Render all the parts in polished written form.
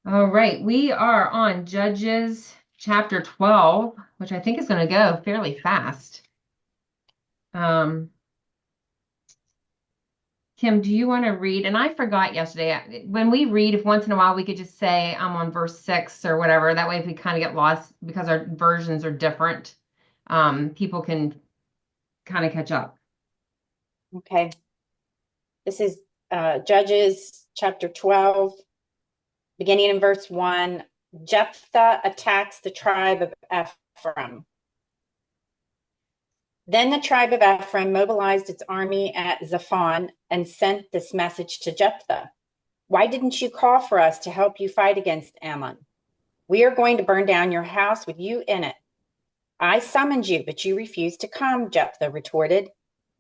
All right, we are on Judges chapter 12, which I think is going to go fairly fast. Um, Kim, do you want to read? And I forgot yesterday, when we read, if once in a while we could just say I'm on verse 6 or whatever. That way, if we kind of get lost because our versions are different, people can kind of catch up. Okay. This is Judges chapter 12, beginning in verse 1. Jephthah attacks the tribe of Ephraim. Then the tribe of Ephraim mobilized its army at Zaphon and sent this message to Jephthah. Why didn't you call for us to help you fight against Ammon? We are going to burn down your house with you in it. I summoned you, but you refused to come, Jephthah retorted.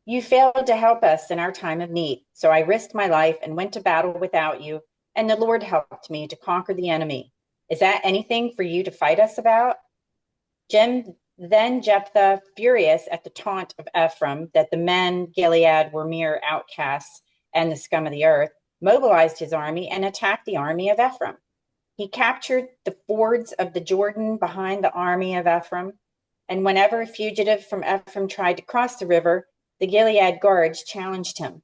You failed to help us in our time of need, so I risked my life and went to battle without you, and the Lord helped me to conquer the enemy. Is that anything for you to fight us about? Then Jephthah, furious at the taunt of Ephraim that the men Gilead were mere outcasts and the scum of the earth, mobilized his army and attacked the army of Ephraim. He captured the fords of the Jordan behind the army of Ephraim, and whenever a fugitive from Ephraim tried to cross the river, the Gilead guards challenged him.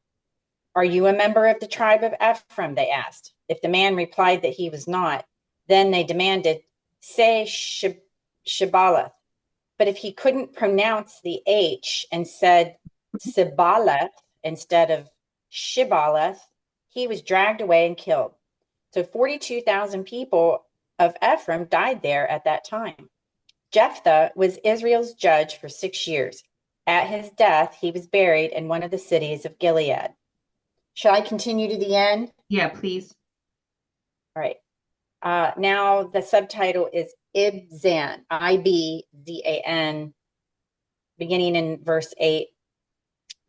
Are you a member of the tribe of Ephraim? They asked. If the man replied that he was not, then they demanded, say Shibboleth. But if he couldn't pronounce the H and said Sibboleth instead of Shibboleth, he was dragged away and killed. So 42,000 people of Ephraim died there at that time. Jephthah was Israel's judge for 6 years. At his death, he was buried in one of the cities of Gilead. Shall I continue to the end? Yeah, please. All right. Now the subtitle is Ibzan, Ibzan, beginning in verse 8.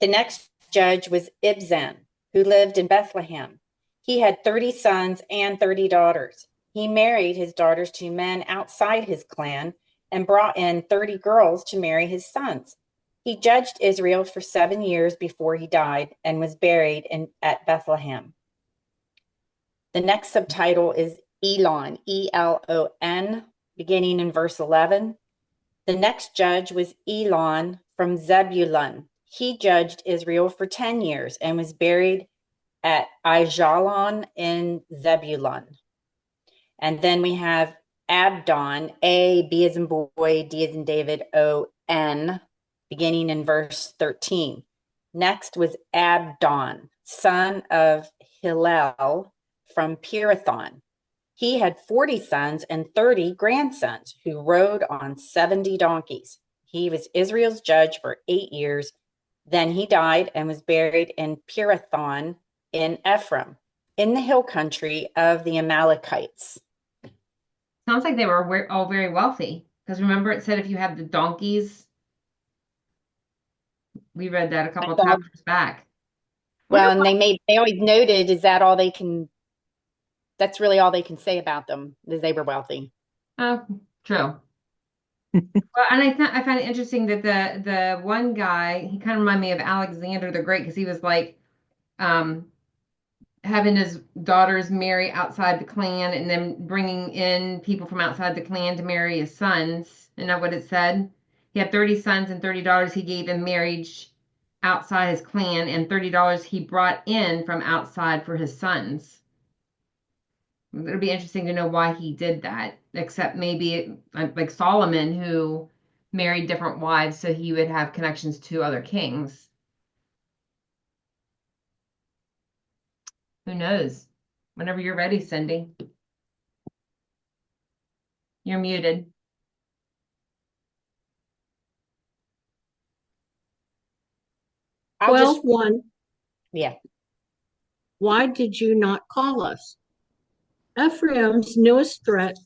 The next judge was Ibzan, who lived in Bethlehem. He had 30 sons and 30 daughters. He married his daughters to men outside his clan and brought in 30 girls to marry his sons. He judged Israel for 7 years before he died and was buried at Bethlehem. The next subtitle is Elon, Elon, beginning in verse 11. The next judge was Elon from Zebulun. He judged Israel for 10 years and was buried at Aijalon in Zebulun. And then we have Abdon, A, B as in boy, D as in David, O, N, beginning in verse 13. Next was Abdon, son of Hillel from Pirathon. He had 40 sons and 30 grandsons who rode on 70 donkeys. He was Israel's judge for 8 years. Then he died and was buried in Pirathon in Ephraim, in the hill country of the Amalekites. Sounds like they were all very wealthy. Because remember, it said if you have the donkeys, we read that a couple of chapters back. Wonder Well, and they always noted, is that all they can, that's really all they can say about them, is they were wealthy. Oh, true. Well, and I find it interesting that the one guy, he kind of reminded me of Alexander the Great because he was like um having his daughters marry outside the clan and then bringing in people from outside the clan to marry his sons. Isn't that what it said? He had 30 sons and 30 daughters he gave in marriage outside his clan, and $30 he brought in from outside for his sons. It'll be interesting to know why he did that, except maybe like Solomon, who married different wives so he would have connections to other kings. Who knows? Whenever you're ready, Cindy, you're muted. I'll just, 12:1. yeah. Why did you not call us? Ephraim's newest threat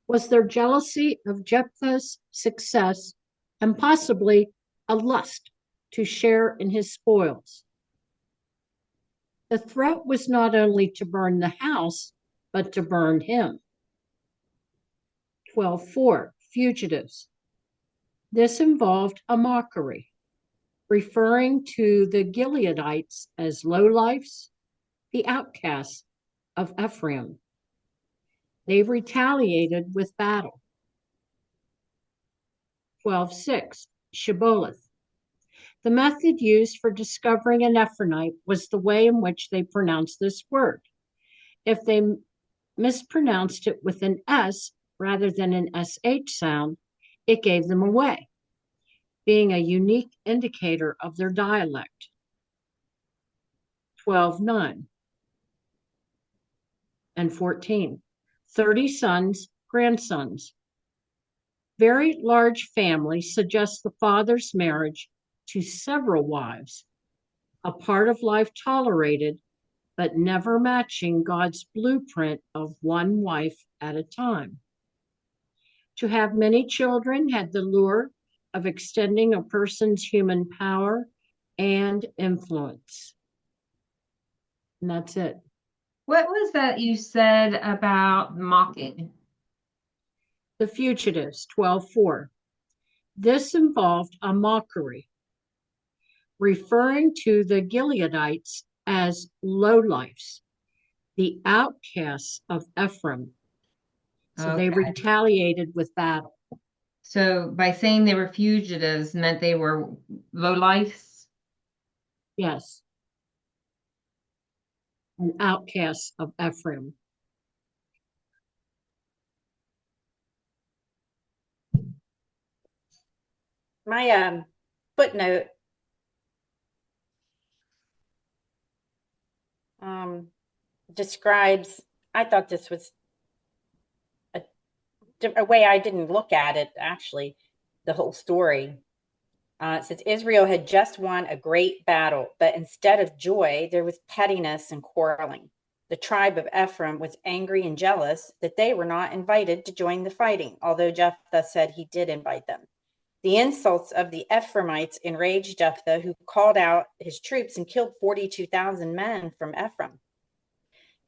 was their jealousy of Jephthah's success and possibly a lust to share in his spoils. The threat was not only to burn the house, but to burn him. 12:4. Fugitives. This involved a mockery, referring to the Gileadites as lowlifes, the outcasts of Ephraim. They retaliated with battle. 12:6. Shibboleth. The method used for discovering an Ephraimite was the way in which they pronounced this word. If they mispronounced it with an S rather than an SH sound, it gave them away, being a unique indicator of their dialect. 12:9 and 14. 30 sons, grandsons. Very large family suggests the father's marriage to several wives, a part of life tolerated, but never matching God's blueprint of one wife at a time. To have many children had the lure of extending a person's human power and influence. And that's it. What was that you said about mocking? The Fugitives, 12:4. This involved a mockery, referring to the Gileadites as lowlifes, the outcasts of Ephraim. So they Okay. retaliated with battle. So by saying they were fugitives meant they were lowlifes? Yes. An outcast of Ephraim. My footnote describes, I thought this was a way I didn't look at it, actually, the whole story. It says Israel had just won a great battle, but instead of joy, there was pettiness and quarreling. The tribe of Ephraim was angry and jealous that they were not invited to join the fighting, although Jephthah said he did invite them. The insults of the Ephraimites enraged Jephthah, who called out his troops and killed 42,000 men from Ephraim.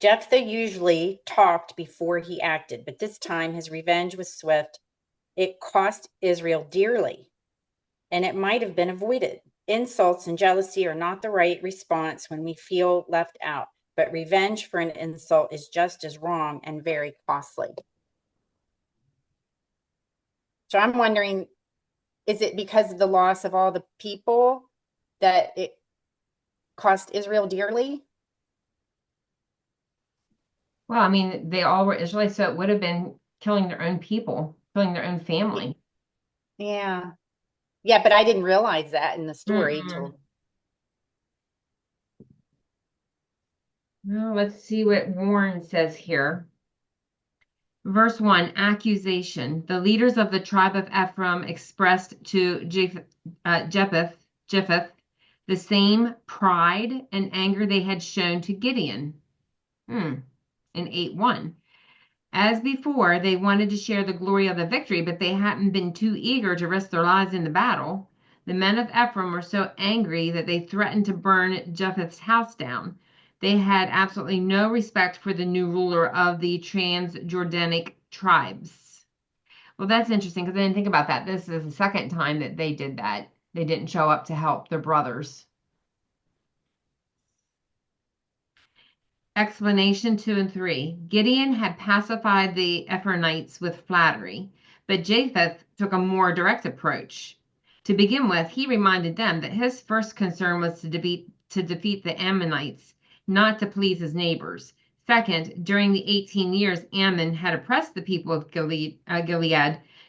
Jephthah usually talked before he acted, but this time his revenge was swift. It cost Israel dearly, and it might have been avoided. Insults and jealousy are not the right response when we feel left out, but revenge for an insult is just as wrong and very costly. So I'm wondering, is it because of the loss of all the people that it cost Israel dearly? Well, I mean, they all were Israelites, so it would have been killing their own people, killing their own family. Yeah. Yeah, but I didn't realize that in the story till. Well, let's see what Warren says here. Verse 1, accusation. The leaders of the tribe of Ephraim expressed to Jephthah the same pride and anger they had shown to Gideon. In 8:1. As before, they wanted to share the glory of the victory, but they hadn't been too eager to risk their lives in the battle. The men of Ephraim were so angry that they threatened to burn Jephthah's house down. They had absolutely no respect for the new ruler of the Transjordanic tribes. Well, that's interesting because I didn't think about that. This is the second time that they did that. They didn't show up to help their brothers. Explanation 2 and 3. Gideon had pacified the Ephraimites with flattery, but Japheth took a more direct approach. To begin with, he reminded them that his first concern was to defeat the Ammonites, not to please his neighbors. Second, during the 18 years Ammon had oppressed the people of Gilead,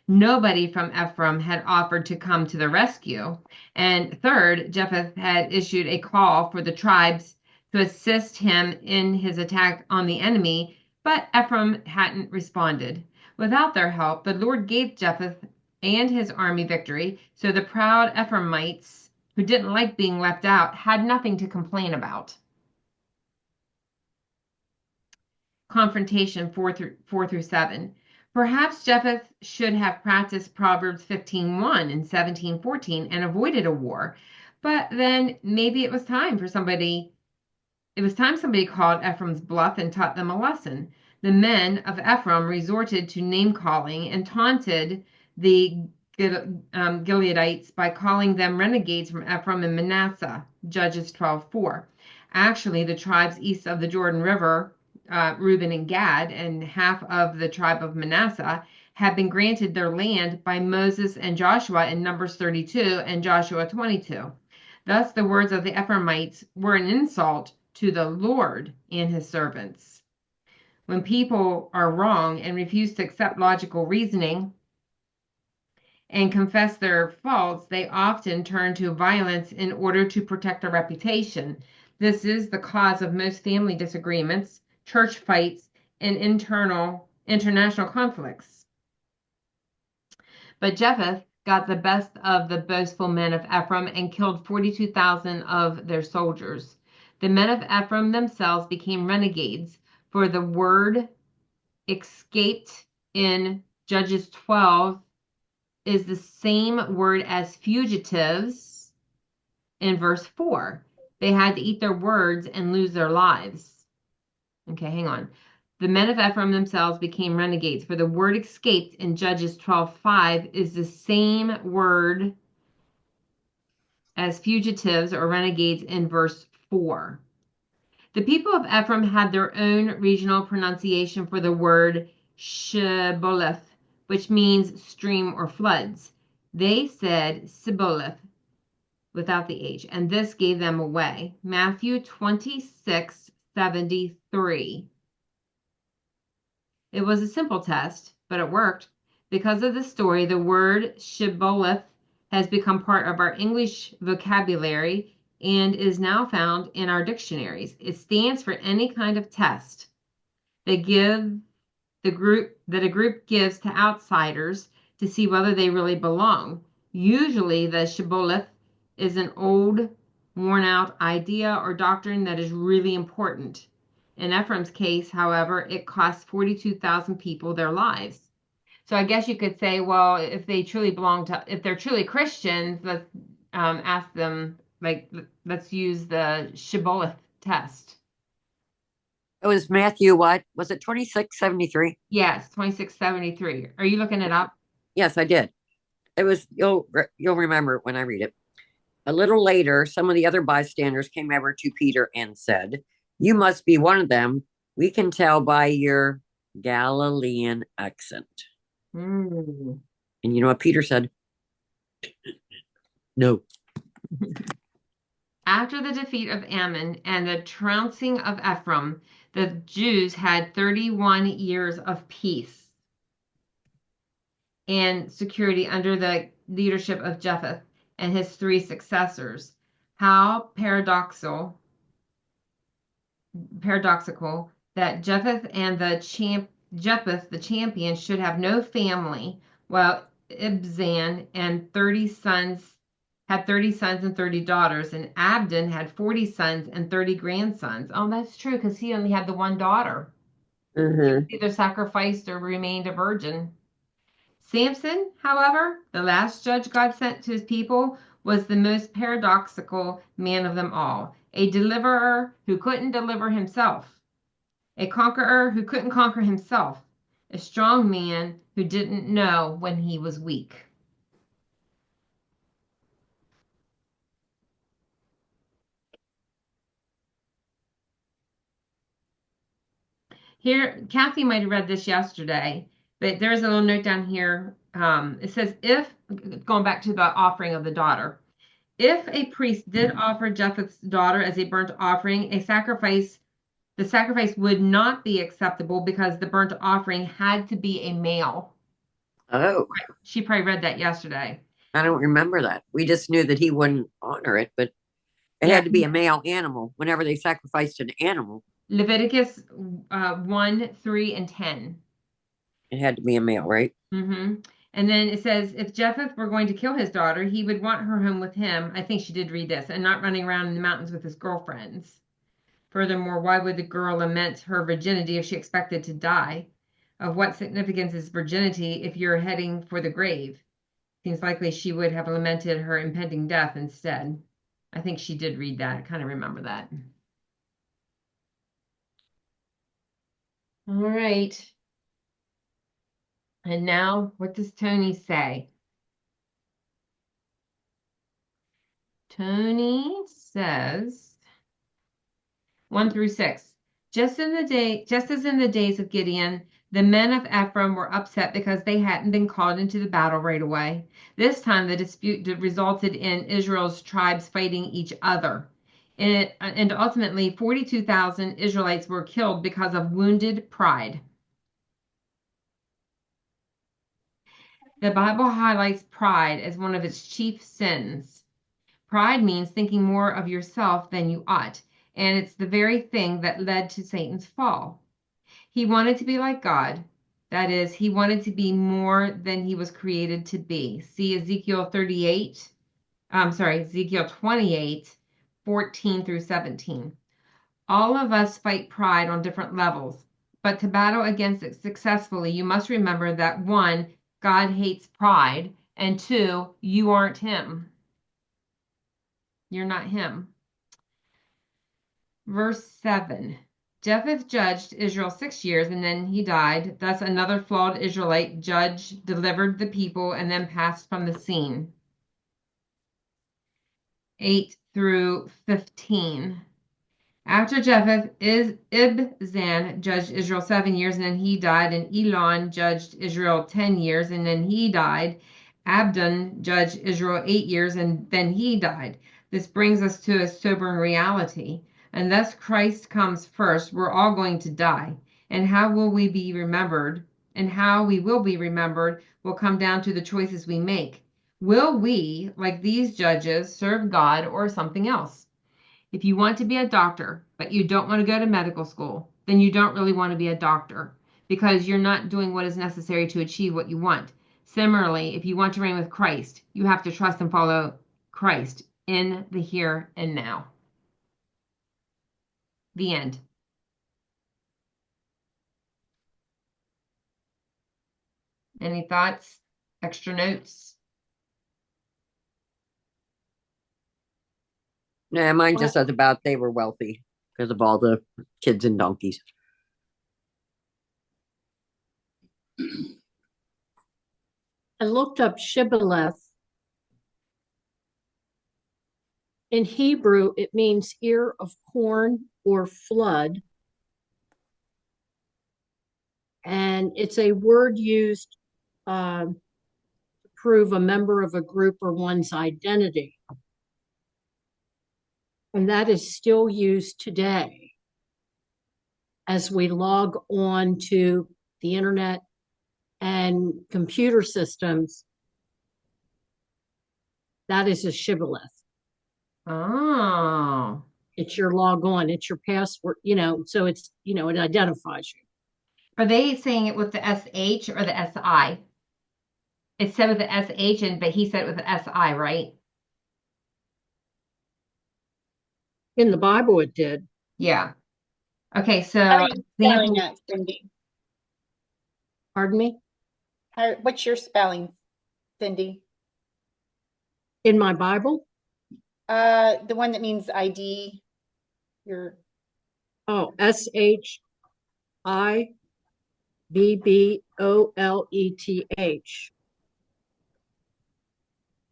nobody from Ephraim had offered to come to the rescue. And third, Japheth had issued a call for the tribes to assist him in his attack on the enemy, but Ephraim hadn't responded. Without their help, the Lord gave Japheth and his army victory, so the proud Ephraimites, who didn't like being left out, had nothing to complain about. Confrontation 4 through 7. Perhaps Japheth should have practiced Proverbs 15:1 and 17:14 and avoided a war, but then maybe it was time somebody called Ephraim's bluff and taught them a lesson. The men of Ephraim resorted to name calling and taunted the Gileadites by calling them renegades from Ephraim and Manasseh, Judges 12:4. Actually, the tribes east of the Jordan River Reuben and Gad, and half of the tribe of Manasseh had been granted their land by Moses and Joshua in Numbers 32 and Joshua 22. Thus, the words of the Ephraimites were an insult to the Lord and his servants. When people are wrong and refuse to accept logical reasoning and confess their faults, they often turn to violence in order to protect their reputation. This is the cause of most family disagreements, church fights, and international conflicts. But Jephthah got the best of the boastful men of Ephraim and killed 42,000 of their soldiers. The men of Ephraim themselves became renegades, for the word escaped in Judges 12 is the same word as fugitives in verse 4. They had to eat their words and lose their lives. Okay, hang on. The men of Ephraim themselves became renegades, for the word escaped in Judges 12:5 is the same word as fugitives or renegades in verse 4. The people of Ephraim had their own regional pronunciation for the word Shibboleth, which means stream or floods. They said Sibboleth without the H, and this gave them away. Matthew 26:73. It was a simple test, but it worked. Because of the story, the word shibboleth has become part of our English vocabulary and is now found in our dictionaries. It stands for any kind of test that a group gives to outsiders to see whether they really belong. Usually the shibboleth is an old, worn out idea or doctrine that is really important. In Ephraim's case, however, it cost 42,000 people their lives. So I guess you could say, well, if they're truly Christians, let's ask them, like, let's use the shibboleth test. It was Matthew, what? Was it 2673? Yes, 2673. Are you looking it up? Yes, I did. It was, you'll remember it when I read it. A little later, some of the other bystanders came over to Peter and said, "You must be one of them. We can tell by your Galilean accent." Mm. And you know what Peter said? No. After the defeat of Ammon and the trouncing of Ephraim, the Jews had 31 years of peace and security under the leadership of Jephthah and his three successors. How paradoxical that Jephthah the champion should have no family, while Ibzan and 30 sons had 30 sons and 30 daughters, and Abdon had 40 sons and 30 grandsons. Oh, that's true, because he only had the one daughter. Mm-hmm. Either sacrificed or remained a virgin. Samson, however, the last judge God sent to his people, was the most paradoxical man of them all. A deliverer who couldn't deliver himself. A conqueror who couldn't conquer himself. A strong man who didn't know when he was weak. Here, Kathy might have read this yesterday, but there's a little note down here. It says, going back to the offering of the daughter, if a priest did offer Jephthah's daughter as a burnt offering, the sacrifice would not be acceptable because the burnt offering had to be a male. Oh, She probably read that yesterday. I don't remember that. We just knew that he wouldn't honor it, but it had to be a male animal whenever they sacrificed an animal. Leviticus 1, 3, and 10. It had to be a male, right? Mm-hmm. And then it says, if Jephthah were going to kill his daughter, he would want her home with him. I think she did read this, and not running around in the mountains with his girlfriends. Furthermore, why would the girl lament her virginity if she expected to die? Of what significance is virginity if you're heading for the grave? Seems likely she would have lamented her impending death instead. I think she did read that. I kind of remember that. All right. And now, what does Tony say? Tony says 1 through 6. Just as in the days of Gideon, the men of Ephraim were upset because they hadn't been called into the battle right away. This time, the dispute resulted in Israel's tribes fighting each other. And ultimately, 42,000 Israelites were killed because of wounded pride. The Bible highlights pride as one of its chief sins. Pride means thinking more of yourself than you ought, and it's the very thing that led to Satan's fall. He wanted to be like God. That is, he wanted to be more than he was created to be. See Ezekiel 28, 14 through 17. All of us fight pride on different levels, but to battle against it successfully, you must remember that one, God hates pride, and two, you aren't him. You're not him. Verse 7. Jephthah judged Israel 6 years, and then he died. Thus another flawed Israelite judge delivered the people and then passed from the scene. 8 through 15. After Jephthah, Ibzan judged Israel 7 years, and then he died. And Elon judged Israel 10 years, and then he died. Abdon judged Israel 8 years, and then he died. This brings us to a sobering reality. Unless Christ comes first, we're all going to die. And how will we be remembered? And how we will be remembered will come down to the choices we make. Will we, like these judges, serve God or something else? If you want to be a doctor, but you don't want to go to medical school, then you don't really want to be a doctor because you're not doing what is necessary to achieve what you want. Similarly, if you want to reign with Christ, you have to trust and follow Christ in the here and now. The end. Any thoughts? Extra notes? Nah, mine just says about they were wealthy because of all the kids and donkeys. I looked up Shibboleth. In Hebrew, it means ear of corn or flood. And it's a word used to prove a member of a group or one's identity. And that is still used today as we log on to the internet and computer systems. That is a shibboleth. Oh. It's your log on, it's your password, so it's, it identifies you. Are they saying it with the SH or the SI? It's said with the SH, but he said it with the SI, right? In the Bible, it did. Yeah. Okay, so How are you spelling example, that, Cindy? Pardon me? What's your spelling, Cindy? In my Bible? The one that means ID. Oh, SHIBBOLETH.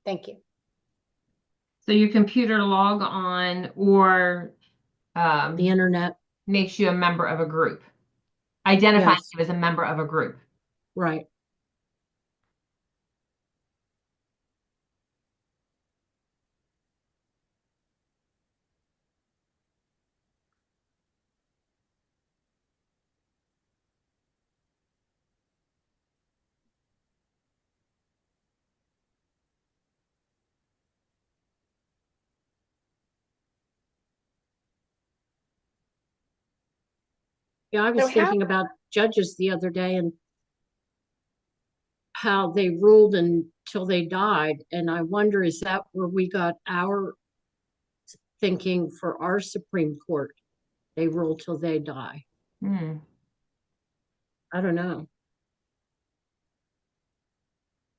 Thank you. so your computer log on or The internet. makes you a member of a group, identifying Yes. you as a member of a group. Right. Yeah, I was So how- thinking about judges the other day and how they ruled until they died. And I wonder, is that where we got our thinking for our Supreme Court? They rule till they die. Hmm. I don't know.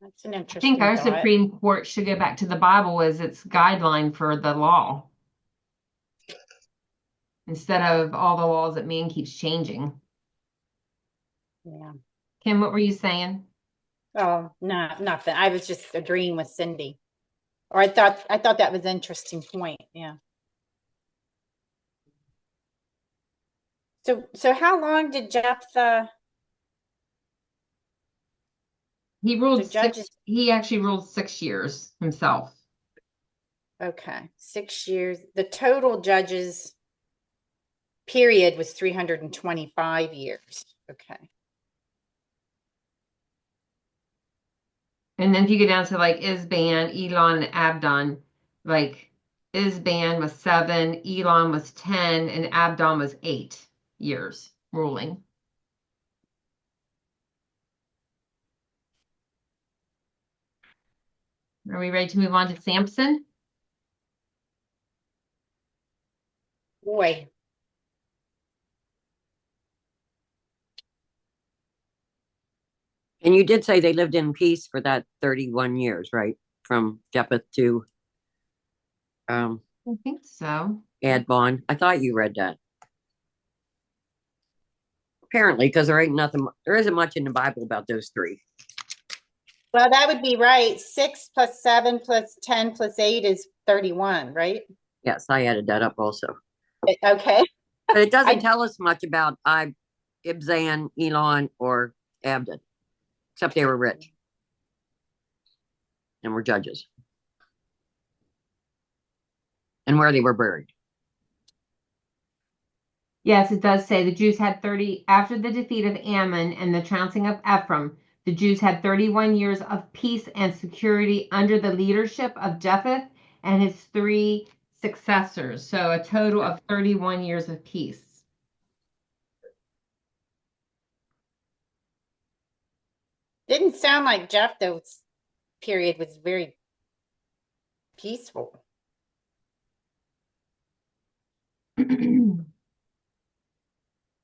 That's an I interesting think our thought. Supreme Court should go back to the Bible as its guideline for the law instead of all the laws that man keeps changing. Yeah. Kim, what were you saying? Oh, no, nothing. I was just agreeing with Cindy. Or I thought that was an interesting point. Yeah. So how long did Jephthah, He so ruled judges, he actually ruled 6 years himself. okay, 6 years. The total judges period was 325 years. Okay. And then if you go down to like Isban, Elon, and Abdon, like Isban was 7, Elon was 10, and Abdon was 8 years ruling. Are we ready to move on to Samson? Boy, And you did say they lived in peace for that 31 years, right? From Japheth to I think so. Adbon. I thought you read that. Apparently, because there isn't much in the Bible about those three. well, that would be right. 6 plus 7 plus 10 plus 8 is 31, right? Yes, I added that up also. Okay. But it doesn't I- tell us much about Ibzan, Elon, or Abdon, except they were rich and were judges and where they were buried. Yes, it does say the Jews had 30, after the defeat of Ammon and the trouncing of Ephraim, the Jews had 31 years of peace and security under the leadership of Jephthah and his 3 successors. So a total of 31 years of peace. Didn't sound like Jephthah's period was very peaceful.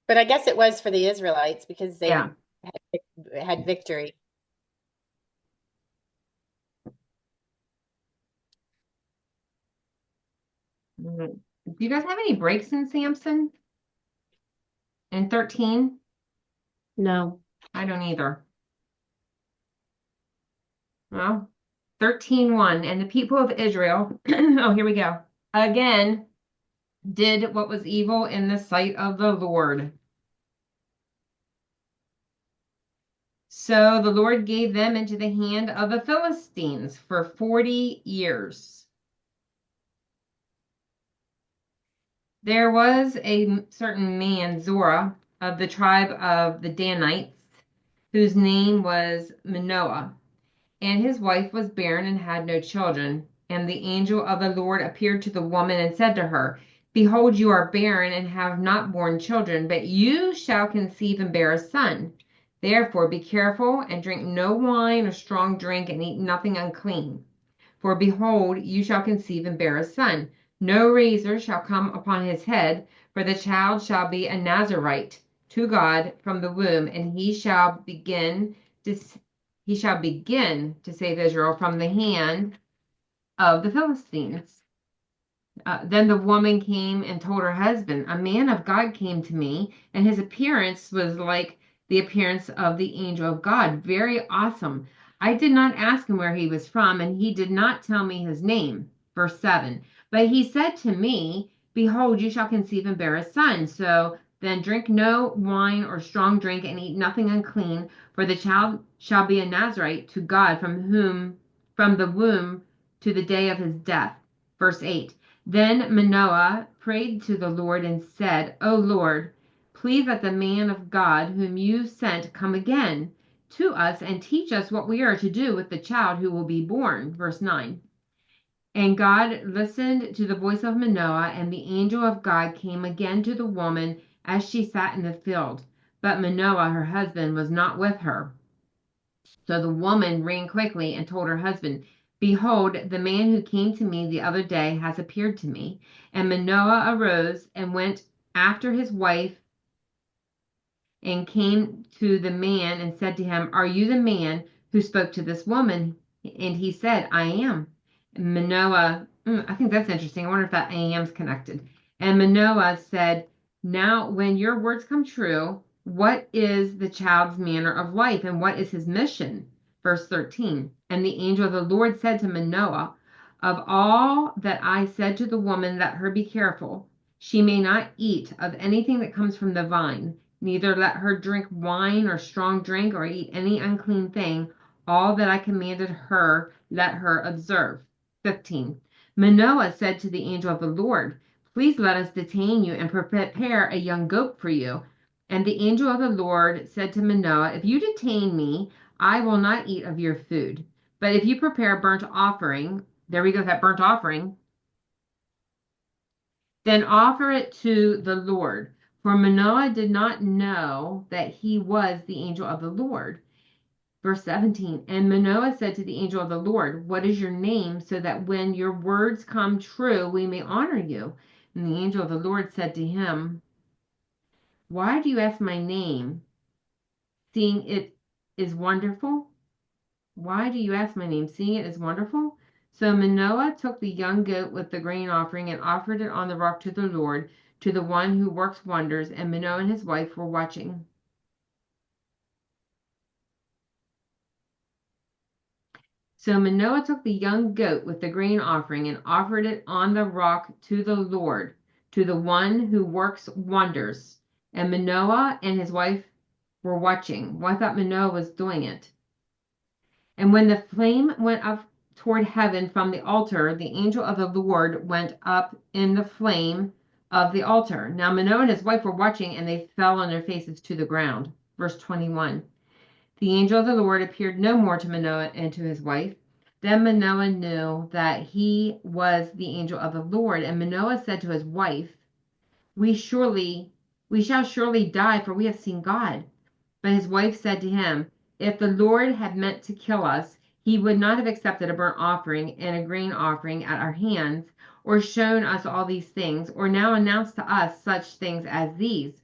But I guess it was for the Israelites because they Yeah. had victory. Do you guys have any breaks in Samson? In 13? No. I don't either. Well, 13:1, and the people of Israel, oh, here we go. Again, did what was evil in the sight of the Lord. So the Lord gave them into the hand of the Philistines for 40 years. There was a certain man, Zorah, of the tribe of the Danites, whose name was Manoah, and his wife was barren and had no children. And the angel of the Lord appeared to the woman and said to her, Behold, you are barren and have not borne children, but you shall conceive and bear a son. Therefore be careful and drink no wine or strong drink and eat nothing unclean. For behold, you shall conceive and bear a son. No razor shall come upon his head, for the child shall be a Nazarite to God from the womb, and he shall begin to save Israel from the hand of the Philistines. Then the woman came and told her husband, A man of God came to me, and his appearance was like the appearance of the angel of God, very awesome. I did not ask him where he was from, and he did not tell me his name. Verse 7. But he said to me, Behold, you shall conceive and bear a son. So then drink no wine or strong drink, and eat nothing unclean, for the child shall be a Nazarite to God from the womb to the day of his death. Verse 8. Then Manoah prayed to the Lord and said, O Lord, please let the man of God whom you sent come again to us and teach us what we are to do with the child who will be born. Verse 9. And God listened to the voice of Manoah, and the angel of God came again to the woman as she sat in the field. But Manoah, her husband, was not with her. So the woman ran quickly and told her husband, Behold, the man who came to me the other day has appeared to me. And Manoah arose and went after his wife and came to the man and said to him, Are you the man who spoke to this woman? And he said, I am. And Manoah, I think that's interesting. I wonder if that I am is connected. And Manoah said, Now, when your words come true, what is the child's manner of life and what is his mission? Verse 13. And the angel of the Lord said to Manoah, Of all that I said to the woman, let her be careful. She may not eat of anything that comes from the vine, neither let her drink wine or strong drink or eat any unclean thing. All that I commanded her, let her observe. 15. Manoah said to the angel of the Lord, Please let us detain you and prepare a young goat for you. And the angel of the Lord said to Manoah, If you detain me, I will not eat of your food. But if you prepare a burnt offering, there we go, that burnt offering, then offer it to the Lord. For Manoah did not know that he was the angel of the Lord. Verse 17, and Manoah said to the angel of the Lord, What is your name, so that when your words come true, we may honor you? And the angel of the Lord said to him, Why do you ask my name, seeing it is wonderful? Why do you ask my name, seeing it is wonderful? So Manoah took the young goat with the grain offering and offered it on the rock to the Lord, to the one who works wonders, and Manoah and his wife were watching. So Manoah took the young goat with the grain offering and offered it on the rock to the Lord, to the one who works wonders. And Manoah and his wife were watching. Well, I thought Manoah was doing it. And when the flame went up toward heaven from the altar, the angel of the Lord went up in the flame of the altar. Now Manoah and his wife were watching, and they fell on their faces to the ground. Verse 21. The angel of the Lord appeared no more to Manoah and to his wife. Then Manoah knew that he was the angel of the Lord, and Manoah said to his wife, We shall surely die, for we have seen God. But his wife said to him, If the Lord had meant to kill us, he would not have accepted a burnt offering and a grain offering at our hands, or shown us all these things, or now announced to us such things as these.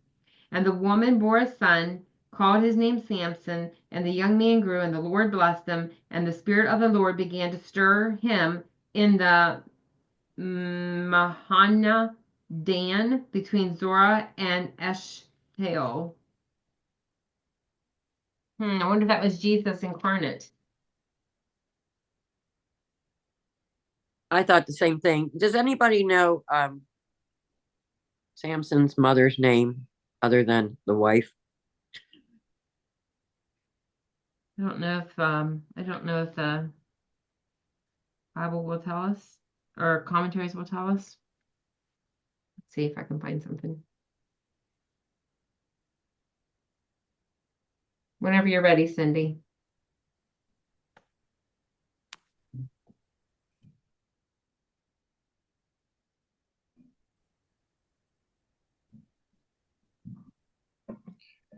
And the woman bore a son, called his name Samson, and the young man grew, and the Lord blessed him, and the Spirit of the Lord began to stir him in the Mahana Dan between Zorah and Eshtaol. I wonder if that was Jesus incarnate. I thought the same thing. Does anybody know Samson's mother's name other than the wife? I don't know if the Bible will tell us or commentaries will tell us. Let's see if I can find something. Whenever you're ready, Cindy.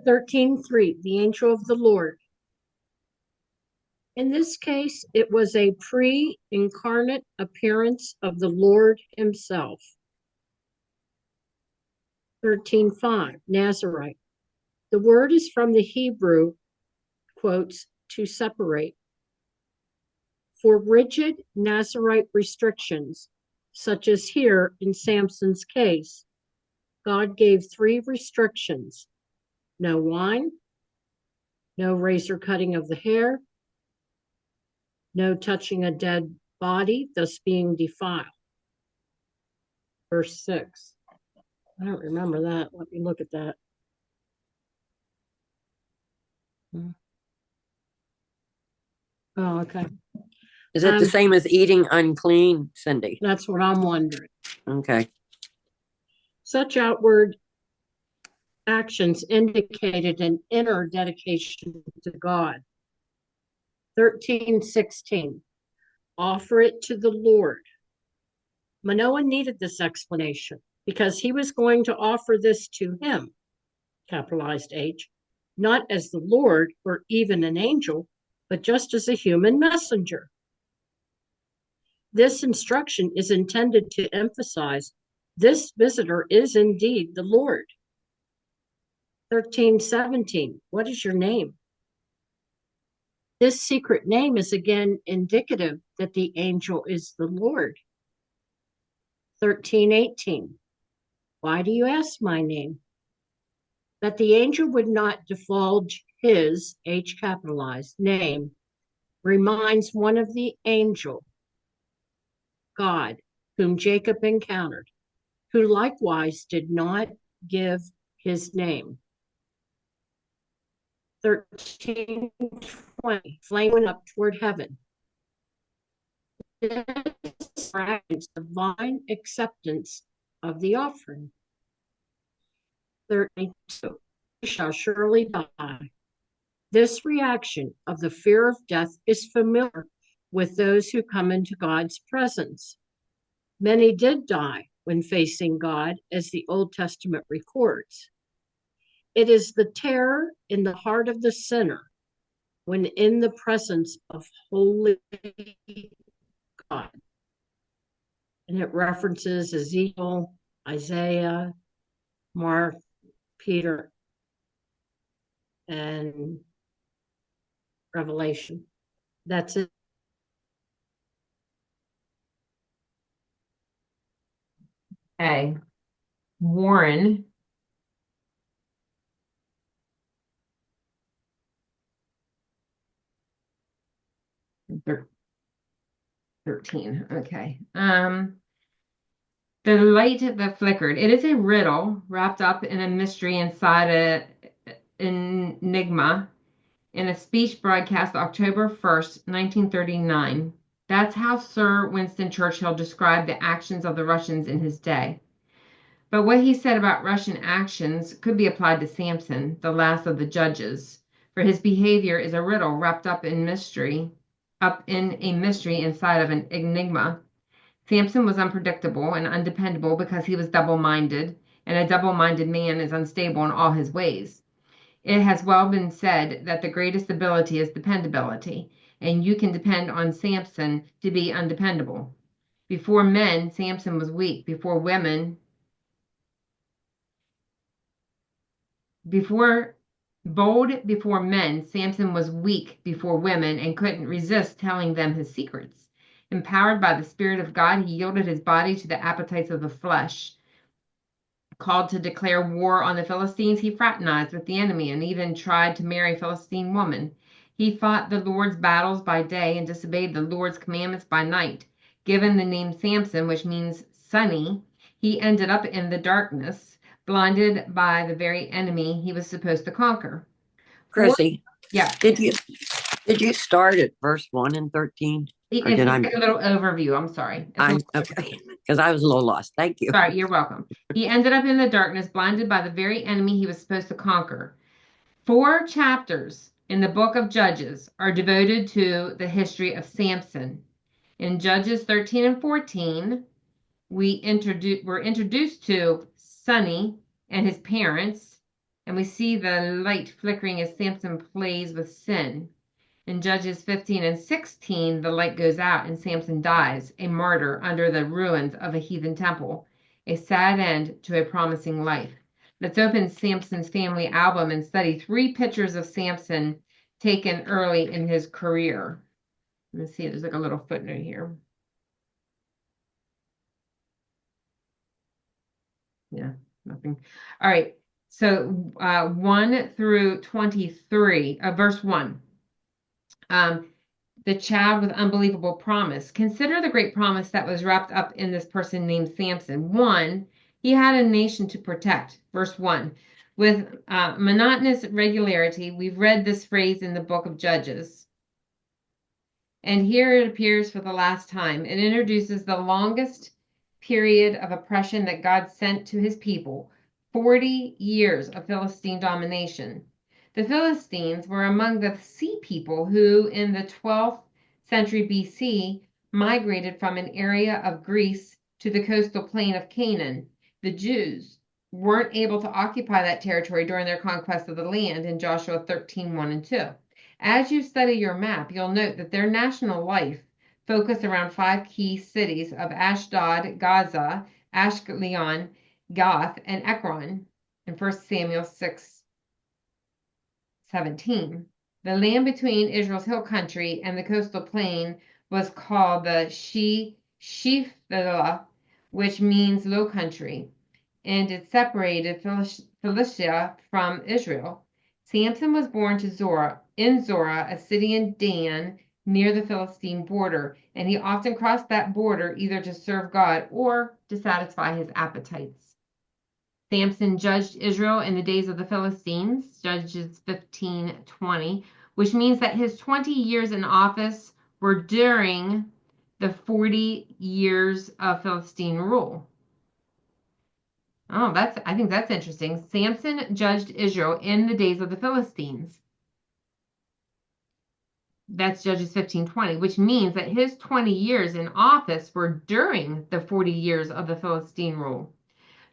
(13:3) The angel of the Lord. In this case, it was a pre-incarnate appearance of the Lord himself. 13:5 Nazarite. The word is from the Hebrew, quotes, to separate. For rigid Nazarite restrictions, such as here in Samson's case, God gave 3 restrictions: no wine, no razor cutting of the hair, no touching a dead body, thus being defiled. Verse 6. I don't remember that. Let me look at that. Oh, okay. Is it the same as eating unclean, Cindy? That's what I'm wondering. Okay. Such outward actions indicated an inner dedication to God. 13:16. Offer it to the Lord. Manoah needed this explanation because he was going to offer this to him, capitalized H, not as the Lord or even an angel, but just as a human messenger. This instruction is intended to emphasize this visitor is indeed the Lord. 13:17. What is your name? This secret name is again indicative that the angel is the Lord. 13:18. Why do you ask my name? That the angel would not divulge his, H capitalized, name reminds one of the angel, God, whom Jacob encountered. who likewise did not give his name. 13:20, flame went up toward heaven. This divine acceptance of the offering. 32, we shall surely die. This reaction of the fear of death is familiar with those who come into God's presence. Many did die when facing God, as the Old Testament records. It is the terror in the heart of the sinner when in the presence of holy God. And it references Ezekiel, Isaiah, Mark, Peter, and Revelation. That's it. Okay. Warren. Thir- 13. Okay. The light that flickered. It is a riddle wrapped up in a mystery inside an enigma in a speech broadcast October 1st, 1939. That's how Sir Winston Churchill described the actions of the Russians in his day. But what he said about Russian actions could be applied to Samson, the last of the judges, for his behavior is a riddle wrapped up in a mystery inside of an enigma. Samson was unpredictable and undependable because he was double-minded, and a double-minded man is unstable in all his ways. It has well been said that the greatest ability is dependability, and you can depend on Samson to be undependable. Before men, Samson was weak. Before men, Samson was weak before women and couldn't resist telling them his secrets. Empowered by the Spirit of God, he yielded his body to the appetites of the flesh. Called to declare war on the Philistines, he fraternized with the enemy and even tried to marry a Philistine woman. He fought the Lord's battles by day and disobeyed the Lord's commandments by night. Given the name Samson, which means sunny, he ended up in the darkness, blinded by the very enemy he was supposed to conquer. Chrissy, Yeah. did you start at verse 1 and 13? It's Or did I? like a little overview. I'm sorry. Okay, because I was a little lost. Thank you. Sorry, you're welcome. He ended up in the darkness, blinded by the very enemy he was supposed to conquer. 4 chapters in the book of Judges are devoted to the history of Samson. In Judges 13 and 14, we're introduced to Sonny and his parents, and we see the light flickering as Samson plays with sin. In Judges 15 and 16, the light goes out and Samson dies, a martyr under the ruins of a heathen temple, a sad end to a promising life. Let's open Samson's family album and study 3 pictures of Samson taken early in his career. Let's see, there's like a little footnote here. Yeah, nothing. All right, so 1 through 23, verse 1. The child with unbelievable promise. Consider the great promise that was wrapped up in this person named Samson. 1, he had a nation to protect. Verse 1. With monotonous regularity, we've read this phrase in the book of Judges. And here it appears for the last time. It introduces the longest period of oppression that God sent to his people, 40 years of Philistine domination. The Philistines were among the sea people who, in the 12th century BC, migrated from an area of Greece to the coastal plain of Canaan. The Jews weren't able to occupy that territory during their conquest of the land in Joshua 13, 1 and 2. As you study your map, you'll note that their national life focused around 5 key cities of Ashdod, Gaza, Ashkelon, Gath, and Ekron in 1 Samuel 6:17. The land between Israel's hill country and the coastal plain was called the Shephelah, which means low country, and it separated Philistia from Israel. Samson was born to Zorah, a city in Dan, near the Philistine border, and he often crossed that border either to serve God or to satisfy his appetites. Samson judged Israel in the days of the Philistines, Judges 15:20, which means that his 20 years in office were during the 40 years of Philistine rule. Oh, I think that's interesting. Samson judged Israel in the days of the Philistines. That's Judges 15:20, which means that his 20 years in office were during the 40 years of the Philistine rule.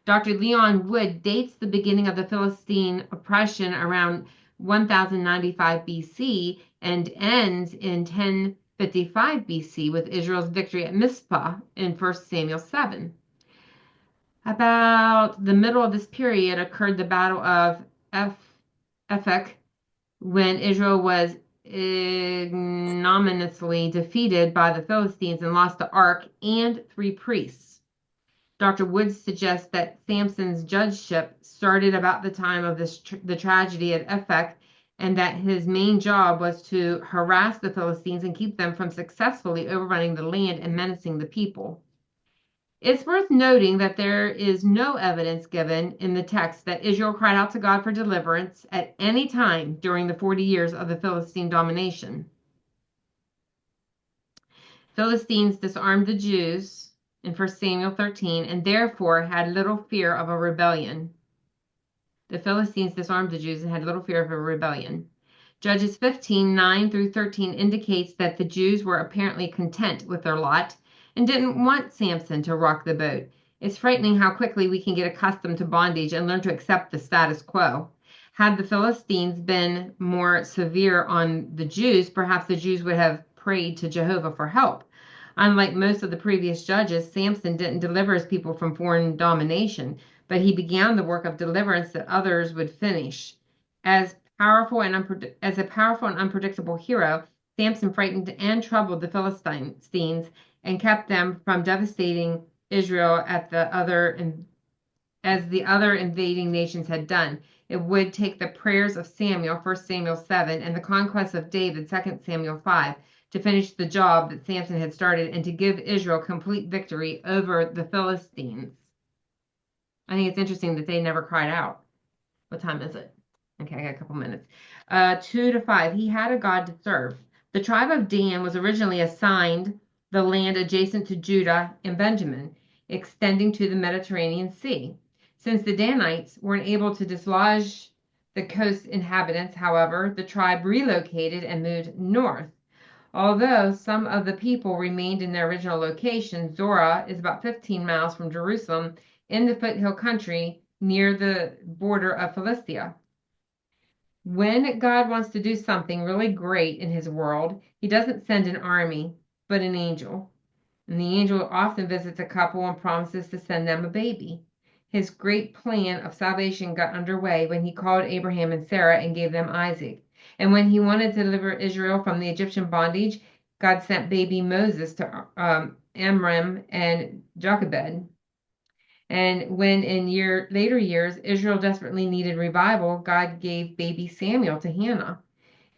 Dr. Leon Wood dates the beginning of the Philistine oppression around 1095 BC and ends in 1055 BC with Israel's victory at Mizpah in 1 Samuel 7. About the middle of this period occurred the Battle of Ephek, when Israel was ignominiously defeated by the Philistines and lost the ark and 3 priests. Dr. Woods suggests that Samson's judgeship started about the time of the tragedy at Ephek, and that his main job was to harass the Philistines and keep them from successfully overrunning the land and menacing the people. It's worth noting that there is no evidence given in the text that Israel cried out to God for deliverance at any time during the 40 years of the Philistine domination. Philistines disarmed the Jews in 1 Samuel 13 and therefore had little fear of a rebellion. The Philistines disarmed the Jews and had little fear of a rebellion. Judges 15:9 through 13 indicates that the Jews were apparently content with their lot and didn't want Samson to rock the boat. It's frightening how quickly we can get accustomed to bondage and learn to accept the status quo. Had the Philistines been more severe on the Jews, perhaps the Jews would have prayed to Jehovah for help. Unlike most of the previous judges, Samson didn't deliver his people from foreign domination, but he began the work of deliverance that others would finish. As a powerful and unpredictable hero, Samson frightened and troubled the Philistines and kept them from devastating Israel as the other invading nations had done. It would take the prayers of Samuel, 1 Samuel 7, and the conquest of David, 2 Samuel 5, to finish the job that Samson had started and to give Israel complete victory over the Philistines. I think it's interesting that they never cried out. What time is it? Okay, I got a couple minutes. 2 to 5. He had a God to serve. The tribe of Dan was originally assigned the land adjacent to Judah and Benjamin, extending to the Mediterranean Sea. Since the Danites weren't able to dislodge the coast inhabitants, however, the tribe relocated and moved north. Although some of the people remained in their original location, Zorah is about 15 miles from Jerusalem in the foothill country near the border of Philistia. When God wants to do something really great in his world, he doesn't send an army, but an angel. And the angel often visits a couple and promises to send them a baby. His great plan of salvation got underway when he called Abraham and Sarah and gave them Isaac. And when he wanted to deliver Israel from the Egyptian bondage, God sent baby Moses to Amram and Jochebed. And when in later years Israel desperately needed revival, God gave baby Samuel to Hannah.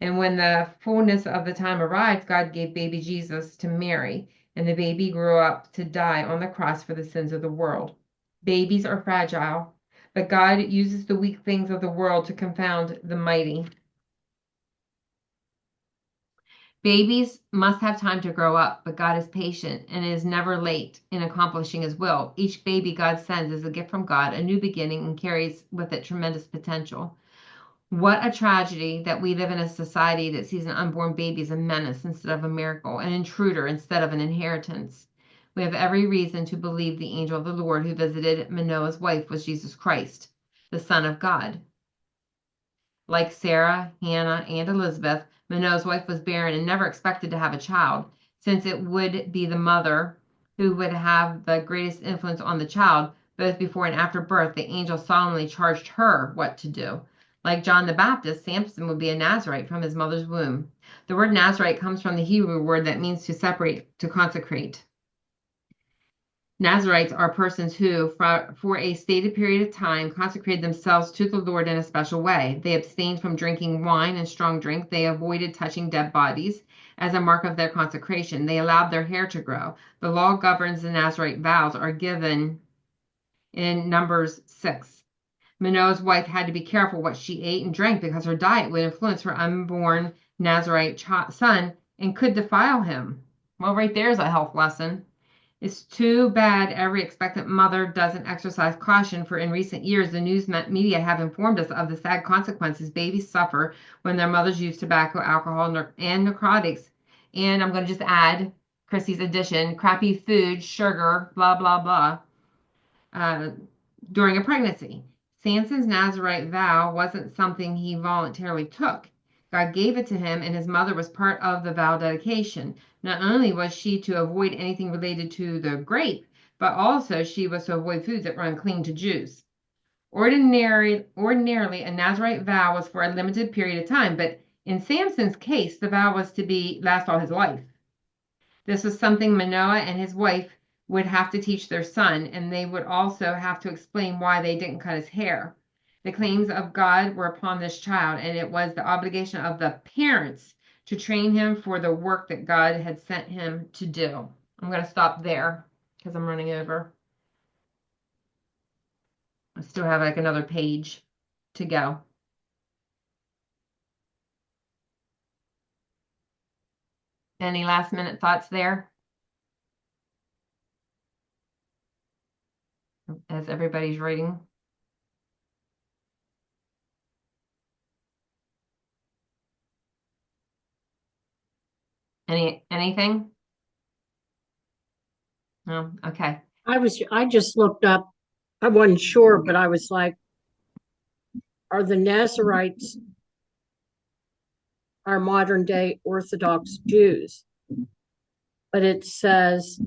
And when the fullness of the time arrived, God gave baby Jesus to Mary, and the baby grew up to die on the cross for the sins of the world. Babies are fragile, but God uses the weak things of the world to confound the mighty. Babies must have time to grow up, but God is patient and is never late in accomplishing his will. Each baby God sends is a gift from God, a new beginning, and carries with it tremendous potential. What a tragedy that we live in a society that sees an unborn baby as a menace instead of a miracle, an intruder instead of an inheritance. We have every reason to believe the angel of the Lord who visited Manoah's wife was Jesus Christ, the Son of God. Like Sarah, Hannah, and Elizabeth, Manoah's wife was barren and never expected to have a child. Since it would be the mother who would have the greatest influence on the child, both before and after birth, the angel solemnly charged her what to do. Like John the Baptist, Samson would be a Nazarite from his mother's womb. The word Nazarite comes from the Hebrew word that means to separate, to consecrate. Nazarites are persons who, for a stated period of time, consecrated themselves to the Lord in a special way. They abstained from drinking wine and strong drink. They avoided touching dead bodies as a mark of their consecration. They allowed their hair to grow. The law governs the Nazarite vows are given in Numbers 6. Manoah's wife had to be careful what she ate and drank because her diet would influence her unborn Nazarite son and could defile him. Well, right there's a health lesson. It's too bad every expectant mother doesn't exercise caution, for in recent years, the news media have informed us of the sad consequences babies suffer when their mothers use tobacco, alcohol, and narcotics. And I'm going to just add Chrissy's addition, crappy food, sugar, blah, blah, blah, uh, during a pregnancy. Samson's Nazarite vow wasn't something he voluntarily took. God gave it to him, and his mother was part of the vow dedication. Not only was she to avoid anything related to the grape, but also she was to avoid foods that were unclean to Jews. Ordinarily, a Nazarite vow was for a limited period of time, but in Samson's case, the vow was to last all his life. This was something Manoah and his wife would have to teach their son, and they would also have to explain why they didn't cut his hair. The claims of God were upon this child, and it was the obligation of the parents to train him for the work that God had sent him to do. I'm going to stop there because I'm running over. I still have like another page to go. Any last minute thoughts there? As everybody's writing. Anything? No, okay. I just looked up, I wasn't sure, but I was like, are the Nazarites our modern day Orthodox Jews? But it says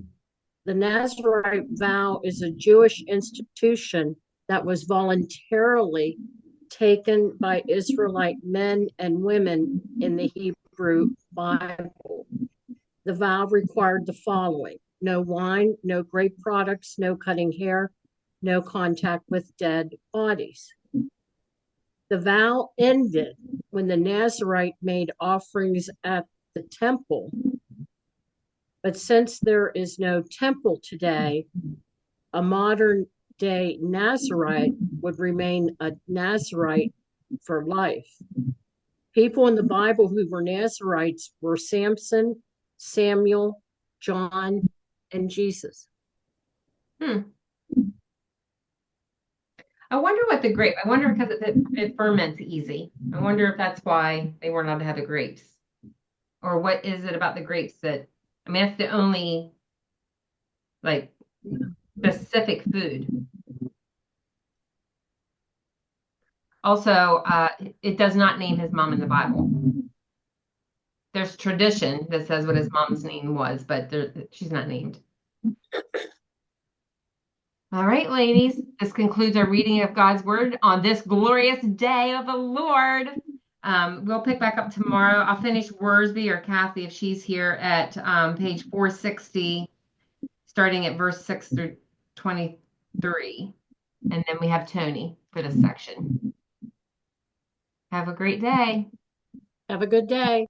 the Nazarite vow is a Jewish institution that was voluntarily taken by Israelite men and women in the Hebrew Bible. The vow required the following: no wine, no grape products, no cutting hair, no contact with dead bodies. The vow ended when the Nazarite made offerings at the temple. But since there is no temple today, a modern day Nazarite would remain a Nazarite for life. People in the Bible who were Nazarites were Samson, Samuel, John, and Jesus. I wonder what the grape, I wonder because it ferments easy. I wonder if that's why they weren't allowed to have the grapes. Or what is it about the grapes that, I mean, that's the only like specific food. Also, it does not name his mom in the Bible. There's tradition that says what his mom's name was, but she's not named. All right, ladies, this concludes our reading of God's word on this glorious day of the Lord. We'll pick back up tomorrow. I'll finish Worsby or Kathy if she's here at page 460, starting at verse 6 through 23. And then we have Tony for this section. Have a great day. Have a good day.